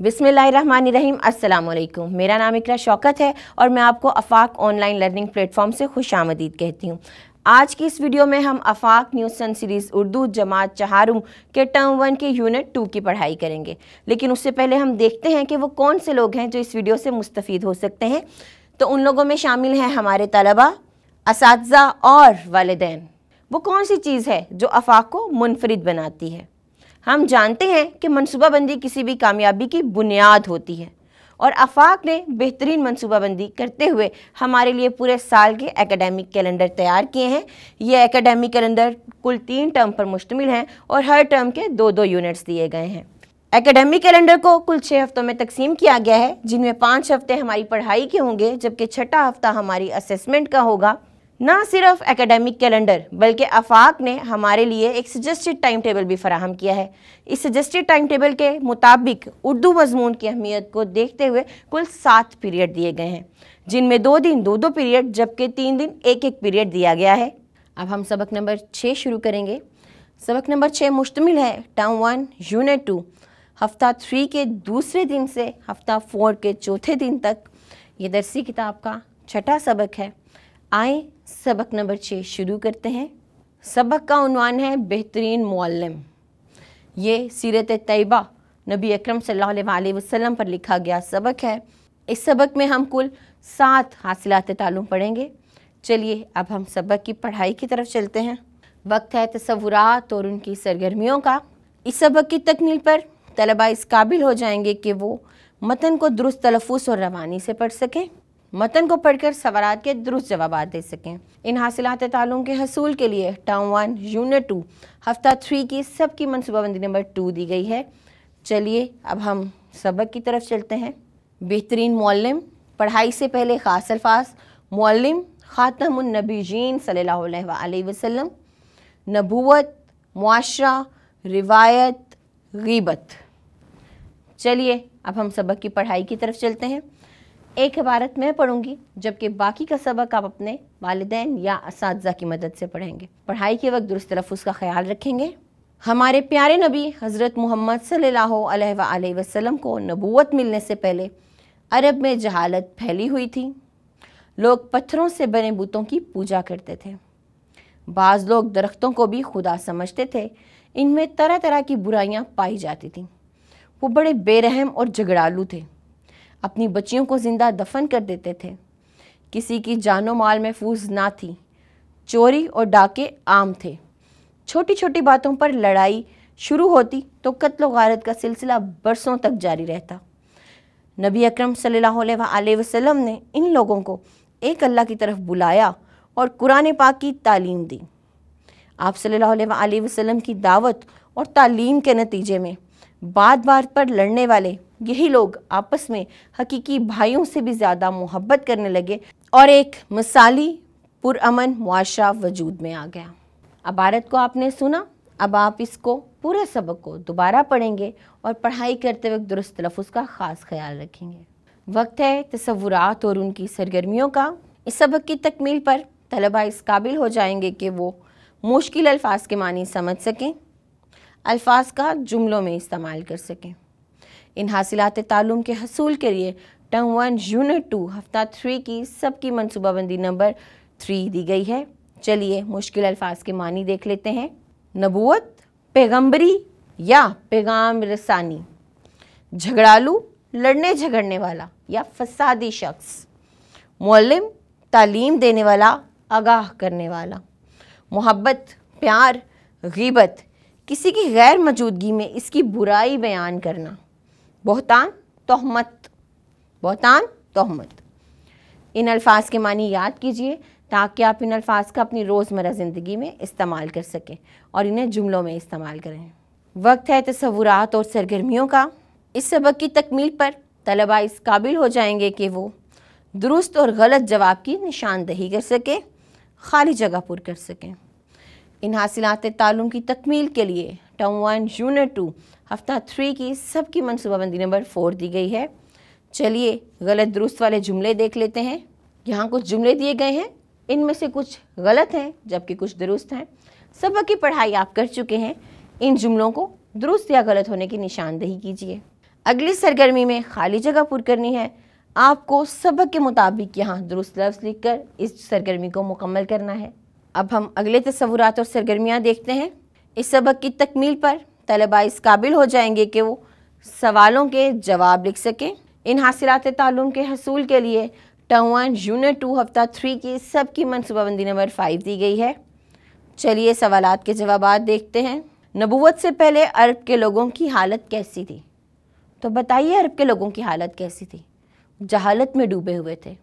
बिस्मिल्लाहिर्रहमानिर्रहीम। अस्सलाम वालेकुम। मेरा नाम इकरा शौकत है और मैं आपको आफाक ऑनलाइन लर्निंग प्लेटफॉर्म से खुशामदीद कहती हूँ। आज की इस वीडियो में हम आफाक न्यूज़ सन सीरीज़ उर्दू जमात चहारुम के टर्म 1 के यूनिट 2 की पढ़ाई करेंगे, लेकिन उससे पहले हम देखते हैं कि वो कौन से लोग हैं जो इस वीडियो से मुस्तफ़ीद हो सकते हैं। तो उन लोगों में शामिल हैं हमारे तलबा, असातिज़ा और वालिदैन। वो कौन सी चीज़ है जो आफाक को मुनफरिद बनाती है? हम जानते हैं कि मनसूबाबंदी किसी भी कामयाबी की बुनियाद होती है और आफाक ने बेहतरीन मनसूबाबंदी करते हुए हमारे लिए पूरे साल के एकेडमिक कैलेंडर तैयार किए हैं। ये एकेडमिक कैलेंडर कुल 3 टर्म पर मुश्तमिल हैं और हर टर्म के 2-2 यूनिट्स दिए गए हैं। एकेडमिक कैलेंडर को कुल 6 हफ्तों में तकसीम किया गया है, जिनमें 5 हफ्ते हमारी पढ़ाई के होंगे जबकि 6ठा हफ्ता हमारी असेसमेंट का होगा। ना सिर्फ एकेडमिक कैलेंडर बल्कि आफाक ने हमारे लिए एक सजेस्टेड टाइम टेबल भी फराहम किया है। इस सजेस्टेड टाइम टेबल के मुताबिक उर्दू मजमून की अहमियत को देखते हुए कुल 7 पीरियड दिए गए हैं, जिनमें 2 दिन 2-2 पीरियड जबकि 3 दिन 1-1 पीरियड दिया गया है। अब हम सबक नंबर 6 शुरू करेंगे। सबक नंबर 6 मुश्तमिल है टर्म 1 यूनिट 2 हफ्ता 3 के दूसरे दिन से हफ्ता 4 के चौथे दिन तक। ये दरसी किताब का 6ठा सबक है। आए सबक नंबर 6 शुरू करते हैं। सबक का उन्वान है बेहतरीन मुअल्लिम। ये सीरत तैयबा नबी अकरम सल्लल्लाहु अलैहि वसल्लम पर लिखा गया सबक है। इस सबक में हम कुल 7 हासिलात ताल्लुम पढ़ेंगे। चलिए अब हम सबक की पढ़ाई की तरफ चलते हैं। वक्त है तसव्वुरात और उनकी सरगर्मियों का। इस सबक की तकमील पर तलबा इस काबिल हो जाएंगे कि वो मतन को दुरुस्त तलफ़्फ़ुज़ और रवानी से पढ़ सकें, मतन को पढ़कर सवालात के दुरुस्त जवाबात दे सकें। इन हासिलात ताल्लुम के हसूल के लिए टर्म 1 यूनिट 2 हफ्ता 3 की सबकी मनसूबाबंदी नंबर 2 दी गई है। चलिए अब हम सबक की तरफ चलते हैं। बेहतरीन मुअल्लिम। पढ़ाई से पहले ख़ास अल्फाज। मुअल्लिम ख़ातमुन नबीयीन सल्लल्लाहु अलैहि वसल्लम, नबूवत, मुआशरा, रिवायत, ग़ीबत। चलिए अब हम सबक की पढ़ाई की तरफ चलते हैं। एक इबारत मैं पढ़ूंगी जबकि बाकी का सबक आप अपने वालिदैन या असातिज़ा की मदद से पढ़ेंगे। पढ़ाई के वक्त दुरुस्त तलफ़्फ़ुज़ का ख्याल रखेंगे। हमारे प्यारे नबी हज़रत मोहम्मद सल्लल्लाहु अलैहि वसल्लम को नबूवत मिलने से पहले अरब में जहालत फैली हुई थी। लोग पत्थरों से बने बुतों की पूजा करते थे। बाज़ लोग दरख्तों को भी खुदा समझते थे। इनमें तरह तरह की बुराइयां पाई जाती थीं। वो बड़े बेरहम और झगड़ालू थे। अपनी बच्चियों को ज़िंदा दफन कर देते थे। किसी की जानो माल महफूज ना थी। चोरी और डाके आम थे। छोटी छोटी बातों पर लड़ाई शुरू होती तो कत्ल व गारत का सिलसिला बरसों तक जारी रहता। नबी अकरम सल्लल्लाहु अलैहि वसल्लम ने इन लोगों को एक अल्लाह की तरफ बुलाया और कुरान पाक की तालीम दी। आप सल्लल्लाहु अलैहि वसल्लम की दावत और तालीम के नतीजे में बात बात पर लड़ने वाले यही लोग आपस में हकीकी भाइयों से भी ज़्यादा मोहब्बत करने लगे और एक मिसाली पुरअमन मुआशरा वजूद में आ गया। इबारत को आपने सुना। अब आप इसको पूरे सबक को दोबारा पढ़ेंगे और पढ़ाई करते वक्त दुरुस्त तलफ़्फ़ुज़ का ख़ास ख्याल रखेंगे। वक्त है तसव्वुरात और उनकी सरगर्मियों का। इस सबक की तकमील पर तलबा इस काबिल हो जाएंगे कि वो मुश्किल अल्फाज के मानी समझ सकें, अल्फाज का जुमलों में इस्तेमाल कर सकें। इन हासिलात ताल्लुम के हसूल के लिए टर्म 1 यूनिट 2 हफ्ता 3 की सबकी मनसूबाबंदी नंबर 3 दी गई है। चलिए मुश्किल अल्फाज के मानी देख लेते हैं। नबूवत पैगम्बरी या पैगाम रसानी। झगड़ालू लड़ने झगड़ने वाला या फसादी शख्स। मुअल्लिम तालीम देने वाला, आगाह करने वाला। मोहब्बत प्यार। ग़ीबत किसी की गैर मौजूदगी में इसकी बुराई बयान करना। बहतान तोहमत। बहतान तोहमत। इन अल्फाज के मानी याद कीजिए ताकि आप इन अल्फाज का अपनी रोज़मर्रा ज़िंदगी में इस्तेमाल कर सकें और इन्हें जुमलों में इस्तेमाल करें। वक्त है तसव्वुरात और सरगर्मियों का। इस सबक की तकमील पर तलबा इस काबिल हो जाएंगे कि वो दुरुस्त और गलत जवाब की निशानदही कर सकें, खाली जगह पुर कर सकें। इन हासिलात ताल्लुम की तकमील के लिए टर्म 1 यूनिट 2 हफ्ता 3 की सबकी मनसूबाबंदी नंबर 4 दी गई है। चलिए गलत दुरुस्त वाले जुमले देख लेते हैं। यहाँ कुछ जुमले दिए गए हैं, इनमें से कुछ गलत हैं जबकि कुछ दुरुस्त हैं। सबक की पढ़ाई आप कर चुके हैं। इन जुमलों को दुरुस्त या गलत होने की निशानदही कीजिए। अगली सरगर्मी में खाली जगह पुर करनी है। आपको सबक के मुताबिक यहाँ दुरुस्त लफ्ज़ लिखकर इस सरगर्मी को मुकम्मल करना है। अब हम अगले तसव्वुरात और सरगर्मियाँ देखते हैं। इस सबक की तकमील पर तलबा इस काबिल हो जाएंगे कि वो सवालों के जवाब लिख सकें। इन हासिलात ताल्लुम के हसूल के लिए टर्म 1 यूनिट 2 हफ्ता 3 की सबकी मनसूबाबंदी नंबर 5 दी गई है। चलिए सवालात के जवाबात देखते हैं। नबूवत से पहले अरब के लोगों की हालत कैसी थी? तो बताइए अरब के लोगों की हालत कैसी थी? जहालत में डूबे हुए थे,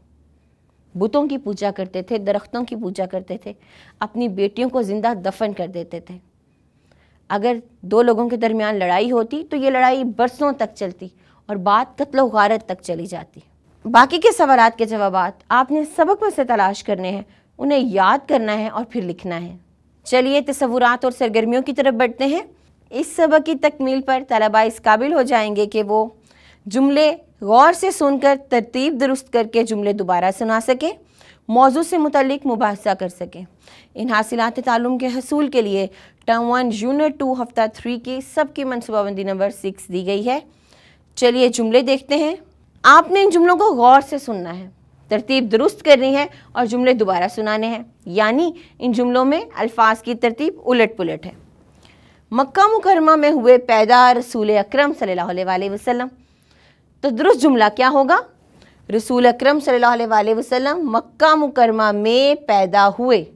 बुतों की पूजा करते थे, दरख्तों की पूजा करते थे, अपनी बेटियों को ज़िंदा दफन कर देते थे। अगर दो लोगों के दरमियान लड़ाई होती तो ये लड़ाई बरसों तक चलती और बात कत्ल व गारत तक चली जाती। बाकी के सवालात के जवाबात आपने सबक में से तलाश करने हैं, उन्हें याद करना है और फिर लिखना है। चलिए तसव्वुरात और सरगर्मियों की तरफ बढ़ते हैं। इस सबक की तकमील पर तलबा इस काबिल हो जाएंगे कि वो जुमले गौर से सुनकर तरतीब दुरुस्त करके जुमले दोबारा सुना सकें, मौजू से मुतल्लिक मुबाहसा कर सकें। इन हासिलात ताल्लुम के हसूल के लिए टर्म 1 यूनिट 2 हफ्ता 3 की सबकी मनसूबाबंदी नंबर 6 दी गई है। चलिए जुमले देखते हैं। आपने इन जुमलों को गौर से सुनना है, तरतीब दुरुस्त करनी है और जुमले दोबारा सुनाने हैं, यानी इन जुमलों में अल्फाज की तरतीब उलट पुलट है। मक्का मुकरमा में हुए पैदा रसूल अकरम सल्लल्लाहु अलैहि वसल्लम। तो दुरुस्त जुमला क्या होगा? रसूल अकरम सल्लल्लाहु अलैहि वसल्लम मक्का मुकरमा में पैदा हुए।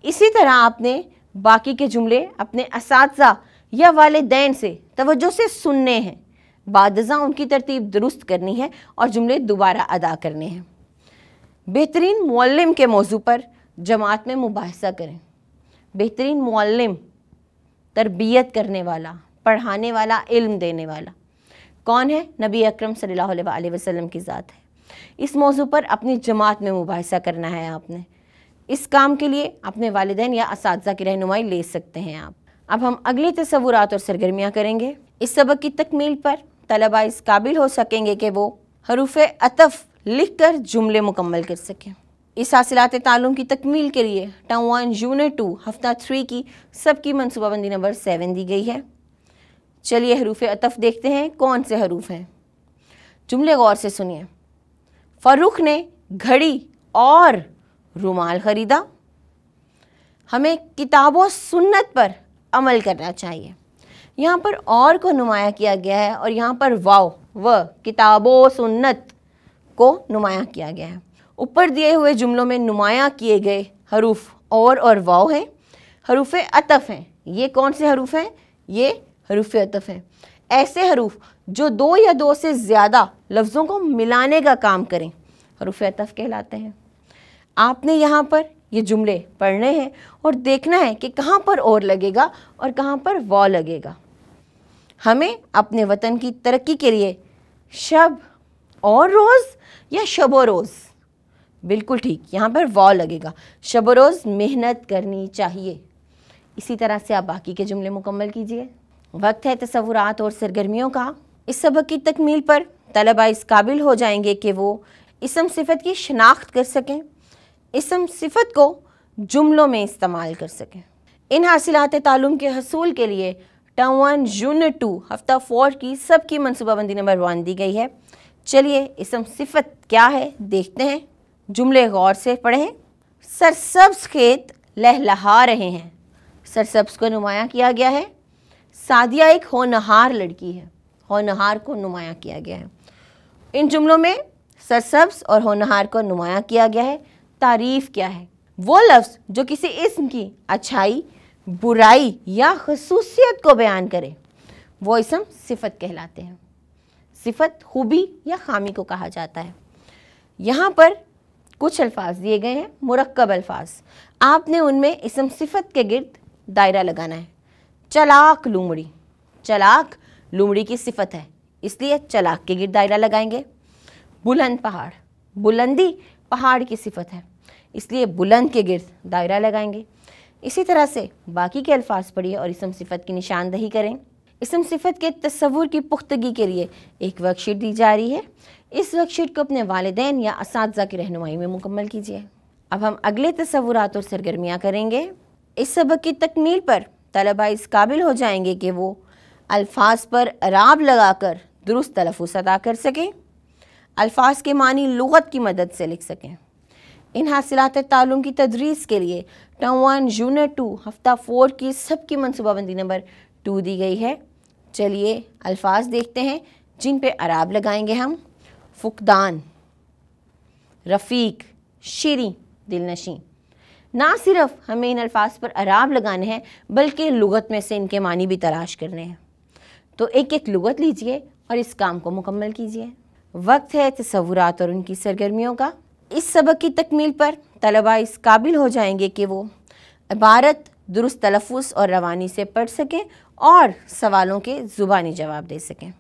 इसी तरह आपने बाकी के जुमले अपने असातिज़ा या वालिदैन से तवज्जो से सुनने हैं, बादज़ा उनकी तरतीब दुरुस्त करनी है और जुमले दोबारा अदा करने हैं। बेहतरीन मुअल्लिम के मौजू पर जमात में मुबाहसा करें। बेहतरीन मुअल्लिम तरबियत करने वाला, पढ़ाने वाला, इल्म देने वाला कौन है? नबी अकरम सल्लल्लाहु अलैहि वसल्लम की ज़ात है। इस मौजू पर अपनी जमात में मुबाहसा करना है आपने। इस काम के लिए अपने वालिदैन या असातिज़ा की रहनुमाई ले सकते हैं आप। अब हम अगले तसव्वुरात और सरगर्मियाँ करेंगे। इस सबक की तकमील पर तलबा इस काबिल हो सकेंगे कि वो हरूफ अतफ़ लिख कर जुमले मुकम्मल कर सकें। इस हासिलात ताल्लुम की तकमील के लिए टर्म 1 यूनिट 2 हफ्ता 3 की सबकी मनसूबाबंदी नंबर 7 दी गई है। चलिए हरूफ अतफ़ देखते हैं कौन से हरूफ हैं। जुमले गौर से सुनिए। फ़ारूक ने घड़ी और रुमाल ख़रीदा। हमें किताबों सुन्नत पर अमल करना चाहिए। यहाँ पर और को नुमाया किया गया है और यहाँ पर वाव व किताबों सुन्नत को नुमाया किया गया है। ऊपर दिए हुए जुमलों में नुमाया किए गए हरूफ और वाव हैं, हरूफ अतफ़ हैं। ये कौन से हरूफ हैं? ये हरूफ अतफ़ हैं। ऐसे हरूफ जो दो या दो से ज़्यादा लफ्ज़ों को मिलाने का काम करें हरूफ अतफ़ कहलाते हैं। आपने यहाँ पर ये जुमले पढ़ने हैं और देखना है कि कहाँ पर और लगेगा और कहाँ पर वाव लगेगा। हमें अपने वतन की तरक्की के लिए शब और रोज़ या शब व रोज़, बिल्कुल ठीक, यहाँ पर वाव लगेगा। शब व रोज़ मेहनत करनी चाहिए। इसी तरह से आप बाकी के जुमले मुकम्मल कीजिए। वक्त है तसव्वुरात और सरगर्मियों का। इस सबक की तकमील पर तलबा इस काबिल हो जाएंगे कि वो इसम सिफत की शनाख्त कर सकें, इसम सिफत को जुमलों में इस्तेमाल कर सकें। इन हासिलात ताल्लुम के हसूल के लिए टर्म 1 यूनिट 2 हफ्ता 4 की सबकी मनसूबाबंदी नंबर 1 दी गई है। चलिए इसम सिफत क्या है देखते हैं। जुमले गौर से पढ़ें। सरसब्ज़ खेत लहलहा रहे हैं। सरसब्ज़ को नुमाया किया गया है। सादिया एक होनहार लड़की है। होनहार को नुमाया किया गया है। इन जुमलों में सरसब्ज़ और होनहार को नुमाया किया गया है। तारीफ़ क्या है? वो लफ्ज़ जो किसी इस्म की अच्छाई, बुराई या खसूसियत को बयान करे, वो इसम सिफत कहलाते हैं। सिफत खूबी या खामी को कहा जाता है। यहाँ पर कुछ अल्फाज दिए गए हैं, मुरक्कब अल्फाज। आपने उनमें इसम सिफत के गिर्द दायरा लगाना है। चलाक लूमड़ी, चलाक लूमड़ी की सिफत है, इसलिए चलाक के गिर्द दायरा लगाएंगे। बुलंद पहाड़, बुलंदी पहाड़ की सिफत है, इसलिए बुलंद के गिर्द दायरा लगाएंगे। इसी तरह से बाकी के अल्फाज पढ़िए और इसम सिफत की निशानदही करें। इसम सिफत के तस्वुर की पुख्तगी के लिए एक वर्कशीट दी जा रही है। इस वर्कशीट को अपने वालिदैन या असातिज़ा की रहनुमाई में मुकम्मल कीजिए। अब हम अगले तस्वुरात और सरगर्मियाँ करेंगे। इस सबक की तकमील पर तलबा इस काबिल हो जाएंगे कि वो अल्फाज पर अराब लगाकर दुरुस्त तलफ़ुज़ अदा कर सकें, अल्फाज के मानी लुग़त की मदद से लिख सकें। इन हासिलात तालुम की तदरीस के लिए टर्म 1 यूनिट 2 हफ्ता 4 की सबकी मनसूबाबंदी नंबर 2 दी गई है। चलिए अल्फाज देखते हैं जिन पे अराब लगाएंगे हम। फुकदान, रफ़ीक, शीरी, दिलनशीं। ना सिर्फ हमें इन अल्फाज पर अराब लगाने हैं बल्कि लुग़त में से इनके मानी भी तलाश करने हैं। तो एक एक लुग़त लीजिए और इस काम को मुकम्मल कीजिए। वक्त है तसव्वुरात और उनकी सरगर्मियों का। इस सबक की तकमील पर तलबा इस काबिल हो जाएंगे कि वो इबारत दुरुस्त तलफ़ुज़ और रवानी से पढ़ सकें और सवालों के ज़ुबानी जवाब दे सकें।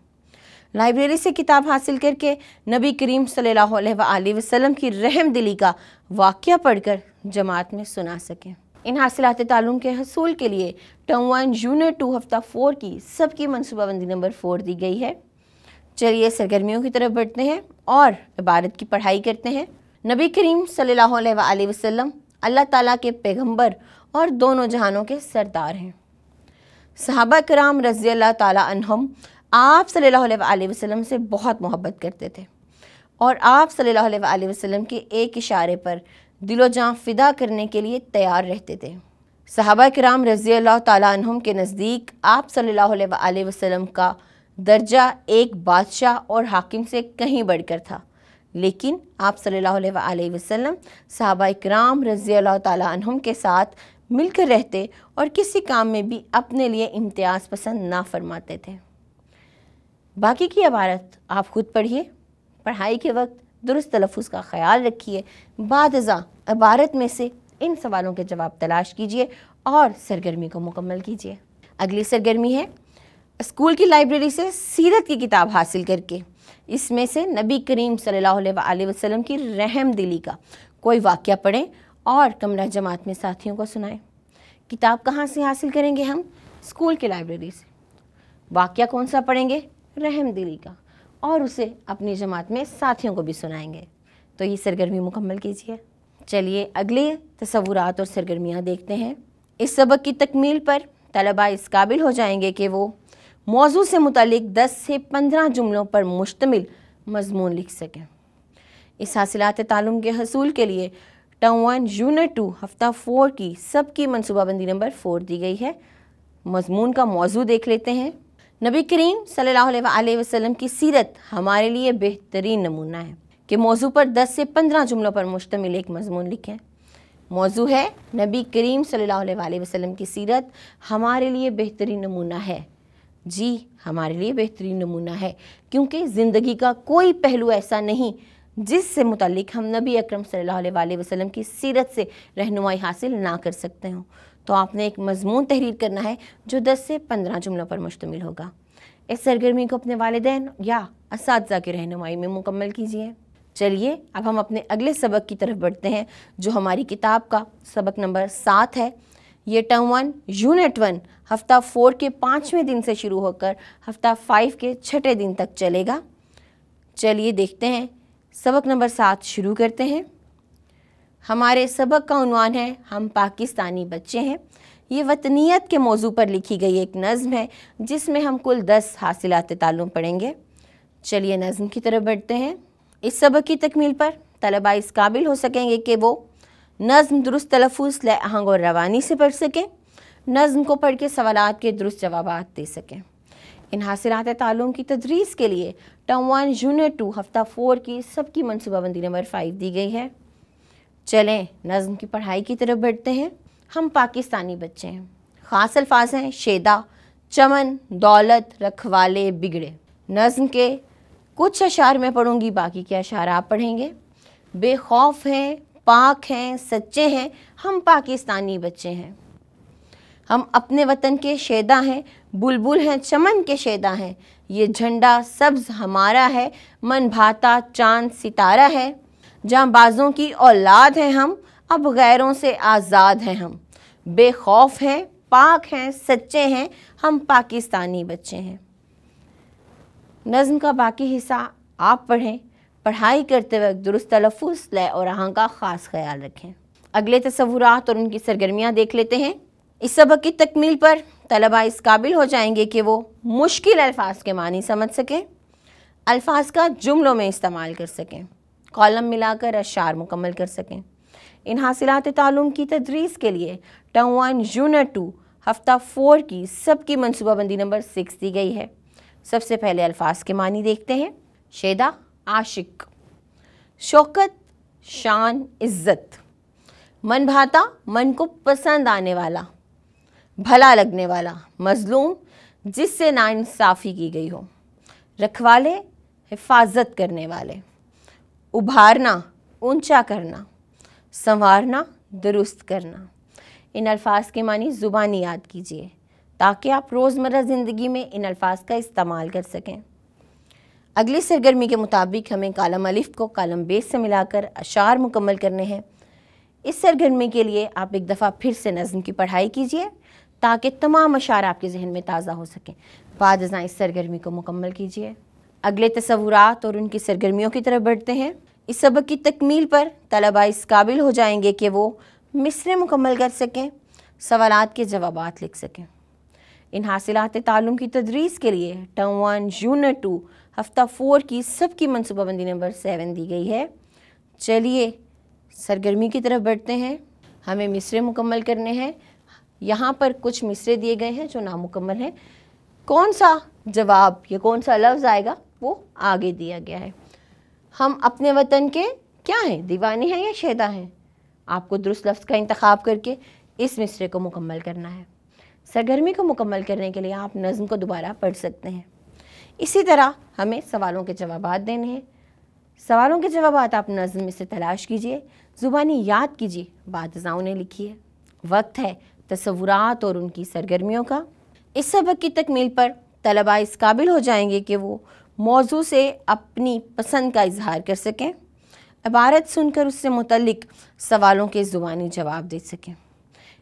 लाइब्रेरी से किताब हासिल करके नबी करीम सल्लल्लाहु अलैहि वसल्लम की रहम दिली का वाक़या पढ़कर जमात में सुना सकें। इन हासिलात तालुम के हसूल के लिए टर्म 1 यूनिट 2 हफ्ता 4 की सबकी मनसूबाबंदी नंबर 4 दी गई है। चलिए सरगर्मियों की तरफ बढ़ते हैं और इबारत की पढ़ाई करते हैं। नबी करीम सल्लल्लाहु अलैहि वसल्लम अल्लाह ताला के पैगंबर और दोनों जहानों के सरदार हैं। सहाबा कराम रज़ी अल्लाह ताला अन्हुम आप सल्लल्लाहु अलैहि वसल्लम से बहुत मोहब्बत करते थे और आप सल्लल्लाहु अलैहि वसल्लम के एक इशारे पर दिलो जान फ़िदा करने के लिए तैयार रहते थे। सहाबा कराम रज़ी अल्लाह ताला अन्हुम के नज़दीक आप सल्लल्लाहु अलैहि वसल्लम का दर्जा एक बादशाह और हाकिम से कहीं बढ़कर था, लेकिन आप सल्लल्लाहु अलैहि वसल्लम सहाबा कराम रज़ी अल्लाह ताला अन्हुम के साथ मिलकर रहते और किसी काम में भी अपने लिए इम्तियाज़ पसंद ना फरमाते थे। बाकी की इबारत आप खुद पढ़िए। पढ़ाई के वक्त दुरुस्त तलफ़ुज़ का ख्याल रखिए। बादज़ा इबारत में से इन सवालों के जवाब तलाश कीजिए और सरगर्मी को मुकम्मल कीजिए। अगली सरगर्मी है स्कूल की लाइब्रेरी से सीरत की किताब हासिल करके इसमें से नबी करीम सल्लल्लाहु अलैहि वसल्लम की रहम दिली का कोई वाक़या पढ़ें और कमरा जमात में साथियों को सुनाएं। किताब कहाँ से हासिल करेंगे हम? स्कूल की लाइब्रेरी से। वाक़या कौन सा पढ़ेंगे? रहम दिली का, और उसे अपनी जमात में साथियों को भी सुनाएंगे। तो ये सरगर्मी मुकम्मल कीजिए। चलिए अगले तसव्वुरात और सरगर्मियाँ देखते हैं। इस सबक की तकमील पर तलबा इस काबिल हो जाएंगे कि वो मौजू से मुतालिक 10 से 15 जुमलों पर मुश्तमिल मज़मून लिख सकें। इस हासिलात तालुम के हसूल के लिए टर्म 1 यूनिट 2 हफ्ता 4 की सबकी मनसूबाबंदी नंबर 4 दी गई है। मज़मून का मौजू देख लेते हैं। नबी करीम सल्लल्लाहु अलैहि वसल्लम की सीरत हमारे लिए बेहतरीन नमूना है कि मौजू पर 10 से 15 जुमलों पर मुश्तमिल एक मज़मून लिखें। मौजू है नबी करीम सल्लल्लाहु अलैहि वसल्लम की सीरत हमारे लिए बेहतरीन नमूना है। जी, हमारे लिए बेहतरीन नमूना है, क्योंकि ज़िंदगी का कोई पहलू ऐसा नहीं जिससे मुतालिक हम नबी अकरम सल्लल्लाहु अलैहि वसल्लम की सीरत से रहनुमाई हासिल ना कर सकते हों। तो आपने एक मज़मून तहरीर करना है जो 10 से 15 जुमलों पर मुश्तमिल होगा। इस सरगर्मी को अपने वालिदैन या असातिज़ा की रहनुमाई में मुकम्मल कीजिए। चलिए अब हम अपने अगले सबक की तरफ बढ़ते हैं जो हमारी किताब का सबक नंबर 7 है। ये टर्म 1 यूनिट 1 हफ्ता 4 के 5वें दिन से शुरू होकर हफ्ता 5 के 6ठे दिन तक चलेगा। चलिए देखते हैं। सबक नंबर 7 शुरू करते हैं। हमारे सबक का उन्वान है हम पाकिस्तानी बच्चे हैं। ये वतनियत के मौजू पर लिखी गई एक नज़्म है जिसमें हम कुल 10 हासिलात तालुम पढ़ेंगे। चलिए नज़्म की तरफ बढ़ते हैं। इस सबक की तकमील पर तलबा इस काबिल हो सकेंगे कि वो नज़्म दुरुस्त तलफ़ुज़ ले आहंग और रवानी से पढ़ सकें, नज़्म को पढ़ के सवालात के दुरुस्त जवाबात दे सकें। इन हासिलात तालुम की तदरीस के लिए टर्म 1 यूनिट 2 हफ्ता 4 की सबकी मनसूबाबंदी नंबर 5 दी गई है। चलें नज़्म की पढ़ाई की तरफ बढ़ते हैं। हम पाकिस्तानी बच्चे हैं। ख़ास अल्फाज हैं शेदा, चमन, दौलत, रखवाले, बिगड़े। नज़्म के कुछ अशार मैं पढ़ूंगी, बाकी के अशार आप पढ़ेंगे। बेखौफ हैं, पाक हैं, सच्चे हैं, हम पाकिस्तानी बच्चे हैं। हम अपने वतन के शेदा हैं, बुलबुल हैं, चमन के शेदा हैं। ये झंडा सब्ज़ हमारा है, मन भाता चांद सितारा है। जांबाज़ों की औलाद हैं हम, अब गैरों से आज़ाद हैं हम। बेखौफ हैं, पाक हैं, सच्चे हैं, हम पाकिस्तानी बच्चे हैं। नज़्म का बाकी हिस्सा आप पढ़ें। पढ़ाई करते वक्त दुरुस्त तलफ़ुज़, लय और आहंग का ख़ास ख्याल रखें। अगले तसव्वुरात और उनकी सरगर्मियाँ देख लेते हैं। इस सबक की तकमील पर तलबा इस काबिल हो जाएंगे कि वो मुश्किल अल्फाज के मानी समझ सकें, अल्फाज का जुमलों में इस्तेमाल कर सकें, कॉलम मिलाकर अशार मुकम्मल कर सकें। इन हासिलात तालुम की तदरीस के लिए टर्म 1 यूनिट 2 हफ्ता 4 की सबकी मनसूबाबंदी नंबर 6 दी गई है। सबसे पहले अल्फाज के मानी देखते हैं। शेदा आशिक, शौकत शान इज़्ज़त, मन भाता मन को पसंद आने वाला, भला लगने वाला, मजलूम जिससे नाइंसाफ़ी की गई हो, रखवाले हिफाजत करने वाले, उभारना ऊंचा करना, संवारना दुरुस्त करना। इन अल्फाज के मानी ज़ुबानी याद कीजिए ताकि आप रोज़मर्रा ज़िंदगी में इन अल्फाज का इस्तेमाल कर सकें। अगली सरगर्मी के मुताबिक हमें कालम अलिफ को कालम बेस से मिलाकर अशार मुकम्मल करने हैं। इस सरगर्मी के लिए आप एक दफ़ा फिर से नज़्म की पढ़ाई कीजिए ताकि तमाम अशार आपके जहन में ताज़ा हो सकें। बाद अज़ां इस सरगर्मी को मुकम्मल कीजिए। अगले तसव्वुरात और उनकी सरगर्मियों की तरफ बढ़ते हैं। इस सबक की तकमील पर तलबा इस काबिल हो जाएंगे कि वो मिसरे मुकम्मल कर सकें, सवालात के जवाबात लिख सकें। इन हासिलात तालुम की तदरीस के लिए टर्म 1 यूनिट 2 हफ्ता 4 की सबकी मनसूबाबंदी नंबर 7 दी गई है। चलिए सरगर्मी की तरफ बढ़ते हैं। हमें मिसरे मुकम्मल करने हैं। यहाँ पर कुछ मिसरे दिए गए हैं जो नामुकम्मल हैं। कौन सा जवाब या कौन सा लफ्ज़ आएगा वो आगे दिया गया है। हम अपने वतन के क्या हैं, दीवाने हैं या शेदा हैं? आपको दुरुस्त लफ्ज़ का इंतखाब करके इस मिसरे को मुकम्मल करना है। सरगर्मी को मुकम्मल करने के लिए आप नज़्म को दोबारा पढ़ सकते हैं। इसी तरह हमें सवालों के जवाबात देने हैं। सवालों के जवाबात आप नज़्म में से तलाश कीजिए, ज़ुबानी याद कीजिए, बाद अज़ां उन्हें लिखिए। वक्त है तसव्वुरात और उनकी सरगर्मियों का। इस सबक की तकमील पर तलबा इस काबिल हो जाएंगे कि वो मौजू से अपनी पसंद का इजहार कर सकें, इबारत सुनकर उससे मुतल्लिक सवालों के ज़ुबानी जवाब दे सकें।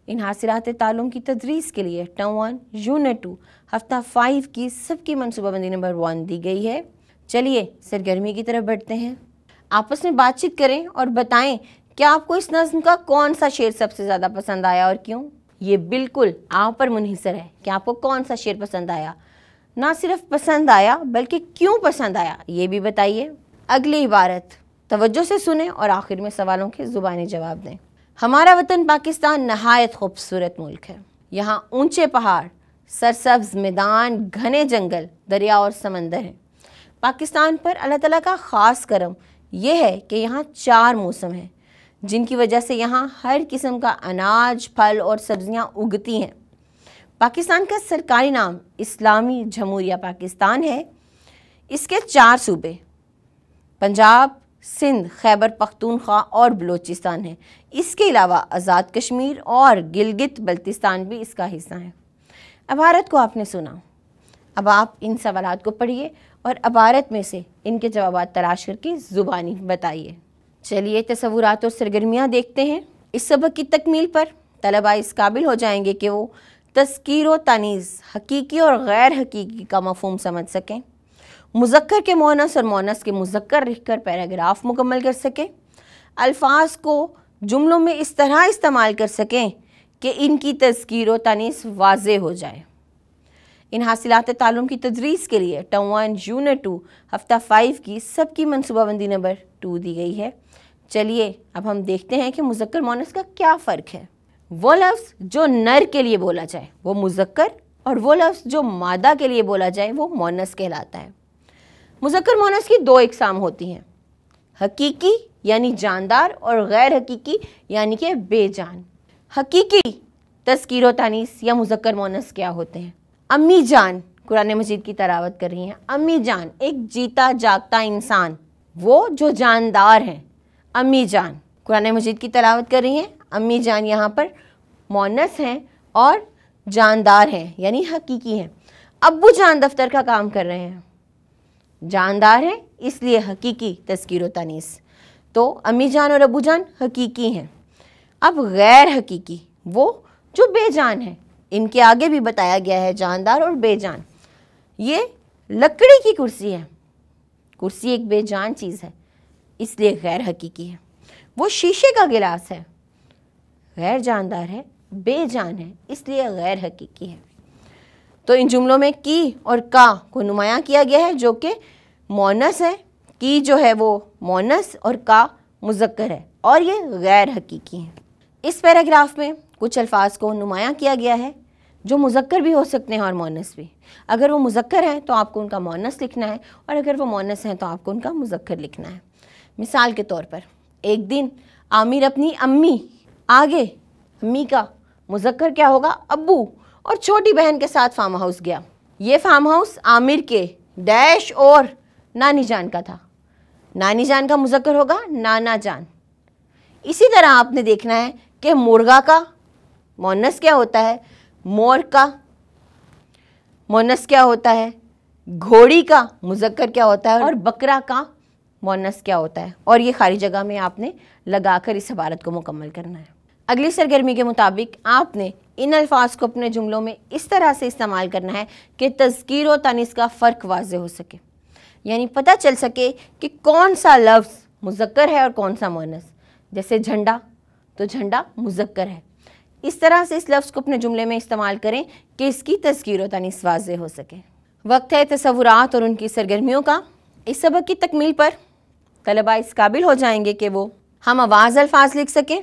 इन हासिलात तालुम की तदरीस के लिए टर्म 1 यूनिट 2 हफ्ता 5 की सबकी मनसूबाबंदी नंबर 1 दी गई है। चलिए सरगर्मी की तरफ बढ़ते हैं। आपस में बातचीत करें और बताएं कि आपको इस नज़्म का कौन सा शेर सबसे ज़्यादा पसंद आया और क्यों। ये बिल्कुल आप पर मुनहिसर है कि आपको कौन सा शेर पसंद आया। ना सिर्फ पसंद आया बल्कि क्यों पसंद आया ये भी बताइए। अगली इबारत तवज्जो से सुने और आखिर में सवालों के ज़ुबानी जवाब दें। हमारा वतन पाकिस्तान नहायत खूबसूरत मुल्क है। यहाँ ऊंचे पहाड़, सरसब्ज मैदान, घने जंगल, दरिया और समंदर हैं। पाकिस्तान पर अल्लाह ताला का ख़ास करम यह है कि यहाँ 4 मौसम हैं जिनकी वजह से यहाँ हर किस्म का अनाज, फल और सब्जियाँ उगती हैं। पाकिस्तान का सरकारी नाम इस्लामी जमहूरिया पाकिस्तान है। इसके 4 सूबे पंजाब, सिंध, खैबर पख्तूनख्वा और बलूचिस्तान है। इसके अलावा आज़ाद कश्मीर और गिलगित बल्तिस्तान भी इसका हिस्सा है। इबारत को आपने सुना। अब आप इन सवालात को पढ़िए और इबारत में से इनके जवाब तलाश करके ज़ुबानी बताइए। चलिए तसव्वुरात और सरगर्मियाँ देखते हैं। इस सबक की तकमील पर तलबा इस काबिल हो जाएंगे कि वो तज़कीर व तानीज़, हकीकी और गैर हकीकी का मफ़हूम समझ सकें, मुज़क्कर के मोनस और मोनस के मुज़क्कर लिखकर पैराग्राफ मुकम्मल कर सकें, अल्फाज को जुमलों में इस तरह इस्तेमाल कर सकें कि इनकी तज़कीर व तानीज़ वाज़ेह हो जाए। इन हासिलात तालुम की तदरीस के लिए टर्म 1 यूनिट 2 हफ्ता 5 की सबकी मनसूबाबंदी नंबर 2 दी गई है। चलिए अब हम देखते हैं कि मुज़क्कर मोनस का क्या फ़र्क है। वो लफ्ज़ जो नर के लिए बोला जाए वो मुज़क्कर और वो लफ्ज़ जो मादा के लिए बोला जाए वो मोनस कहलाता है। मुज़क्कर मोनस की 2 इक़साम होती हैं, हकीकी यानी जानदार और गैर हकीकी यानी कि बेजान। हकीकी तज़कीर व तानीस या मुज़क्कर मोनस क्या होते हैं? अम्मी जान कुरान मजीद की तलावत कर रही हैं। अम्मी जान एक जीता जागता इंसान, वो जो जानदार हैं। अम्मी जान कुरान मजीद की तलावत कर रही हैं। अम्मी जान यहाँ पर मोनस हैं और जानदार हैं यानी हकीकी हैं। अब्बू जान दफ्तर का काम कर रहे हैं, जानदार हैं इसलिए हकीकी तज़कीर व तानीस। तो अम्मी जान और अब्बू जान हकीकी हैं। अब गैर हकीकी वो जो बेजान है, इनके आगे भी बताया गया है जानदार और बेजान। ये लकड़ी की कुर्सी है, कुर्सी एक बेजान चीज़ है इसलिए गैर हकीकी है। वो शीशे का गिलास है, गैर जानदार है, बेजान है इसलिए गैर हकीकी है। तो इन जुमलों में की और का को नुमायां किया गया है जो कि مونس ہے، کی جو ہے وہ مونس اور کا مذکر ہے اور یہ غیر حقیقی ہیں۔ اس پیراگراف میں کچھ الفاظ کو نمایاں کیا گیا ہے جو مذکر بھی ہو سکتے ہیں اور مونس بھی۔ اگر وہ مذکر ہیں تو آپ کو ان کا مونس لکھنا ہے اور اگر وہ مونس ہیں تو آپ کو ان کا مذکر لکھنا ہے۔ مثال کے طور پر ایک دن عامر اپنی امی، آگے امی کا مذکر کیا ہوگا؟ ابو، اور چھوٹی بہن کے ساتھ فارم ہاؤس گیا۔ یہ فارم ہاؤس عامر کے ڈیش اور نانی جان کا تھا۔ نانی جان کا مذکر ہوگا نانا جان۔ اسی طرح آپ نے دیکھنا ہے کہ مرغا کا مونس کیا ہوتا ہے؟ مور کا مونس کیا ہوتا ہے؟ گھوڑی کا مذکر کیا ہوتا ہے؟ اور بکرا کا مونس کیا ہوتا ہے؟ اور یہ خالی جگہ میں آپ نے لگا کر اس عبارت کو مکمل کرنا ہے۔ اگلی سرگرمی کے مطابق آپ نے ان الفاظ کو اپنے جملوں میں اس طرح سے استعمال کرنا ہے کہ تذکیر و تانیث کا فرق واضح ہو سکے، یعنی پتہ چل سکے کہ کون سا لفظ مذکر ہے اور کون سا مونس۔ جیسے جھنڈا، تو جھنڈا مذکر ہے۔ اس طرح سے اس لفظ کو اپنے جملے میں استعمال کریں کہ اس کی تذکیر و تانیث واضح ہو سکے۔ وقت ہے تصورات اور ان کی سرگرمیوں کا۔ اس سبق کی تکمیل پر طلباء اس قابل ہو جائیں گے کہ وہ ہم آواز الفاظ لکھ سکیں،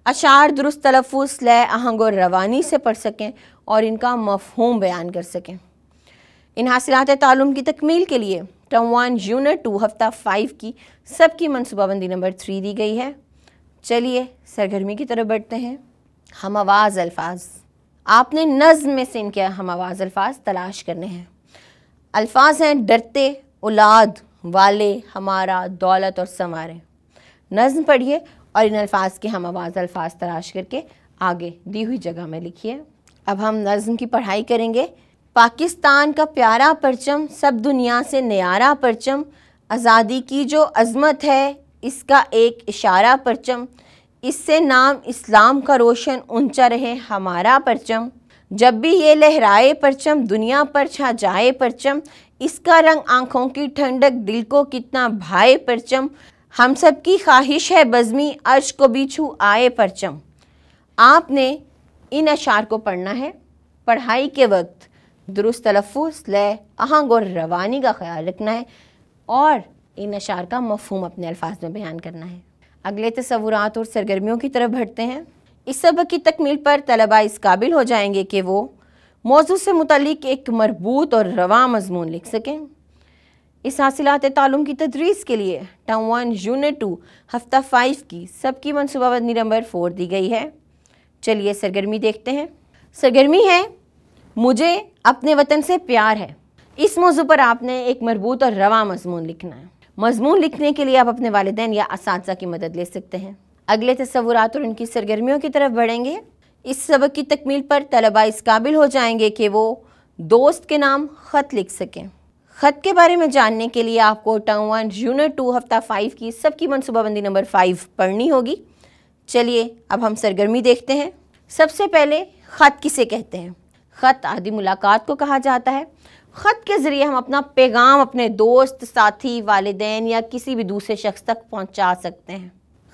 اشعار درست تلفظ، لے، آہنگ اور روانی سے پڑھ سکیں اور ان کا مفہوم بیان کر سکیں۔ ان حاصلات تعلم کی تکمیل کے لیے ٹرم 1 یونٹ 2 ہفتہ 5 کی سب کی منصوبہ بندی نمبر 3 دی گئی ہے۔ چلیے سرگرمی کی طرف بڑھتے ہیں۔ ہم آواز الفاظ، آپ نے نظم میں سے ان کے ہم آواز الفاظ تلاش کرنے ہیں۔ الفاظ ہیں ڈرتے، اولاد، والے، ہمارا، دولت اور سنوارے۔ نظم پڑھیے اور ان الفاظ کے ہم آواز الفاظ تلاش کر کے آگے دی ہوئی جگہ میں لکھیے۔ اب ہم نظم کی پڑھائی کریں گے۔ پاکستان کا پیارا پرچم، سب دنیا سے نیارا پرچم، آزادی کی جو عظمت ہے اس کا ایک اشارہ پرچم، اس سے نام اسلام کا روشن اونچا رہے ہمارا پرچم، جب بھی یہ لہرائے پرچم دنیا پر چھا جائے پرچم، اس کا رنگ آنکھوں کی ٹھنڈک دل کو کتنا بھائے پرچم، ہم سب کی خواہش ہے بزمی عرش کو بھی چھو آئے پرچم۔ آپ نے ان اشعار کو پڑھنا ہے۔ پڑھائی کے وقت درست تلفظ، لے، آہنگ اور روانی کا خیال رکھنا ہے اور ان اشعار کا مفہوم اپنے الفاظ میں بیان کرنا ہے۔ اگلے تصورات اور سرگرمیوں کی طرف بڑھتے ہیں۔ اس سبق کی تکمیل پر طلباء اس قابل ہو جائیں گے کہ وہ موضوع سے متعلق ایک مربوط اور رواں مضمون لکھ سکیں۔ اس حاصلات تعلم کی تدریس کے لیے ٹرم 1 یونٹ 2 ہفتہ 5 کی سب کی منصوبہ بندی نمبر 4 دی گئی ہے۔ چلیے سرگرمی دیکھتے ہیں۔ سرگرمی ہے مجھے اپنے وطن سے پیار ہے۔ اس موضوع پر آپ نے ایک مربوط اور رواں مضمون لکھنا ہے۔ مضمون لکھنے کے لیے آپ اپنے والدین یا اساتذہ کی مدد لے سکتے ہیں۔ اگلے تصورات اور ان کی سرگرمیوں کی طرف بڑھیں گے۔ اس سبق کی تکمیل پر طلباء اس قابل ہو جائیں گے کہ وہ دوست کے نام خط لکھ سکیں۔ خط کے بارے میں جاننے کے لیے آپ کو ٹرم 1 یونٹ 2 ہفتہ 5 کی سب کی منصوبہ بندی نمبر 5 پڑھنی ہوگی۔ چلیے اب ہم سرگرمی دیکھتے ہیں۔ سب سے پہلے خط کسے کہتے ہیں؟ خط عادی ملاقات کو کہا جاتا ہے۔ خط کے ذریعے ہم اپنا پیغام اپنے دوست، ساتھی، والدین یا کسی بھی دوسرے شخص تک پہنچا سکتے ہیں۔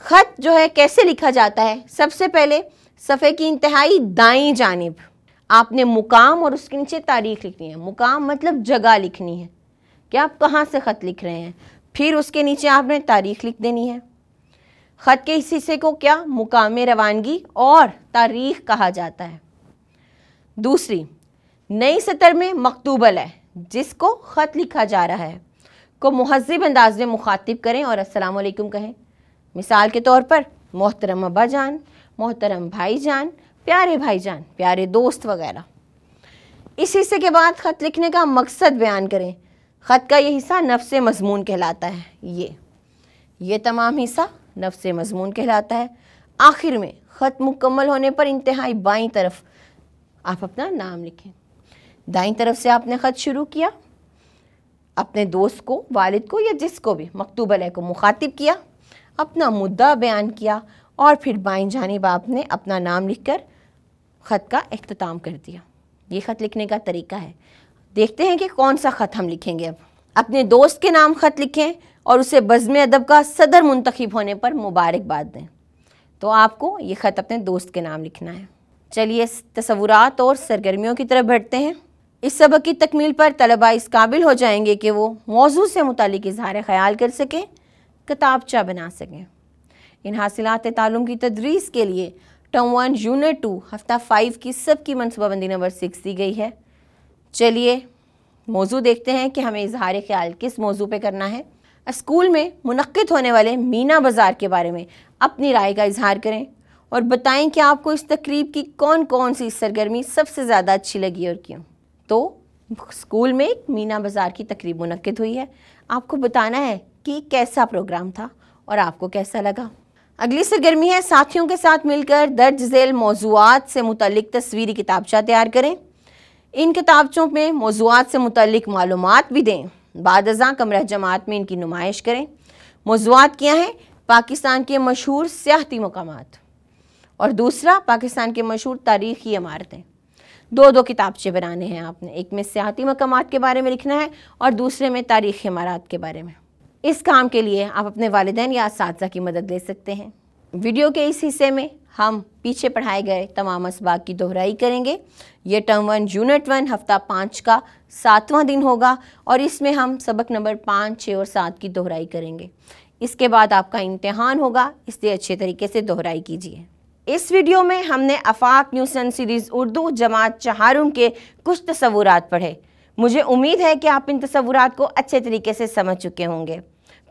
خط جو ہے کیسے لکھا جاتا ہے؟ سب سے پہلے صفحے کی انتہائی دائیں جانب آپ نے مقام اور اس کے نیچے تاریخ لکھنی ہے۔ مقام مطلب جگہ لکھنی ہے کہ آپ کہاں سے خط لکھ رہے ہیں، پھر اس کے نیچے آپ نے تاریخ لکھ دینی ہے۔ خط کے اس حصے کو کیا مقام روانگی اور تاریخ کہا جاتا ہے۔ دوسری، نئی سطر میں مکتوب علیہ جس کو خط لکھا جا رہا ہے کو مہذب انداز میں مخاطب کریں اور السلام علیکم کہیں۔ مثال کے طور پر محترم ابا جان، محترم بھائی جان، پیارے بھائی جان، پیارے دوست وغیرہ۔ اس حصے کے بعد خط لکھنے کا مقصد بیان کریں۔ خط کا یہ حصہ نفس مضمون کہلاتا ہے۔ یہ تمام حصہ نفس مضمون کہلاتا ہے۔ آخر میں خط مکمل ہونے پر انتہائی بائیں طرف آپ اپنا نام لکھیں۔ دائیں طرف سے آپ نے خط شروع کیا، اپنے دوست کو، والد کو یا جس کو بھی مکتوب علیہ کو مخاطب کیا، اپنا مدعا بیان کیا اور پھر بائیں جانب آپ نے اپنا نام لکھ کر خط کا اختتام کر دیا۔ یہ خط لکھنے کا طریقہ ہے۔ دیکھتے ہیں کہ کون سا خط ہم لکھیں گے۔ اب اپنے دوست کے نام خط لکھیں اور اسے بزم ادب کا صدر منتخب ہونے پر مبارکباد دیں۔ تو آپ کو یہ خط اپنے دوست کے نام لکھنا ہے۔ چلیے تصورات اور سرگرمیوں کی طرف بڑھتے ہیں۔ इस सबक की तकमील पर तलबा इस काबिल हो जाएंगे कि वो मौजू से मुतालिक इजहार ख्याल कर सकें, किताबचा बना सकें। इन हासिलात तालुम की तदरीस के लिए टर्म 1 यूनिट 2 हफ्ता 5 की सबकी मनसूबाबंदी नंबर 6 दी गई है। चलिए मौजू देखते हैं कि हमें इजहार ख्याल किस मौजू पे करना है। स्कूल में मुनक्किद होने वाले मीना बाज़ार के बारे में अपनी राय का इजहार करें और बताएं कि आपको इस तकरीब की कौन कौन सी सरगर्मी सबसे ज़्यादा अच्छी लगी और क्यों। तो स्कूल में एक मीना बाज़ार की तकरीब मुनक्किद हुई है, आपको बताना है कि कैसा प्रोग्राम था और आपको कैसा लगा। अगली सरगर्मी है साथियों के साथ मिलकर दर्ज झेल मौज़ूआत से मुतल्लिक तस्वीरी किताबचा तैयार करें। इन किताबचों में मौज़ूआत से मुतल्लिक मालूमात भी दें। बाद अज़ां कमरा जमात में इनकी नुमाइश करें। मौज़ूआत क्या हैं? पाकिस्तान के मशहूर सियाहती मकामात और दूसरा पाकिस्तान के मशहूर तारीख़ी इमारतें। दो किताबचे बनाने हैं आपने, एक में सियाहती मकामात के बारे में लिखना है और दूसरे में तारीख़ी इमारत के बारे में। इस काम के लिए आप अपने वालिदैन या असातिज़ा की मदद ले सकते हैं। वीडियो के इस हिस्से में हम पीछे पढ़ाए गए तमाम असबाक की दोहराई करेंगे। ये टर्म 1 यूनिट 1 हफ्ता 5 का 7वां दिन होगा और इसमें हम सबक नंबर 5, 6 और 7 की दोहराई करेंगे। इसके बाद आपका इम्तिहान होगा, इसलिए अच्छे तरीके से दोहराई कीजिए। इस वीडियो में हमने आफाक न्यूज़ सीरीज़ उर्दू जमात चहारुम के कुछ तसव्वुरात पढ़े। मुझे उम्मीद है कि आप इन तसव्वुरात को अच्छे तरीके से समझ चुके होंगे।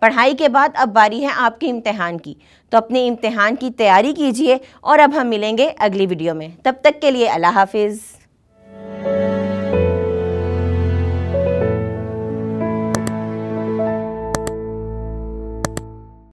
पढ़ाई के बाद अब बारी है आपके इम्तिहान की, तो अपने इम्तिहान की तैयारी कीजिए और अब हम मिलेंगे अगली वीडियो में। तब तक के लिए अल्लाह हाफिज़।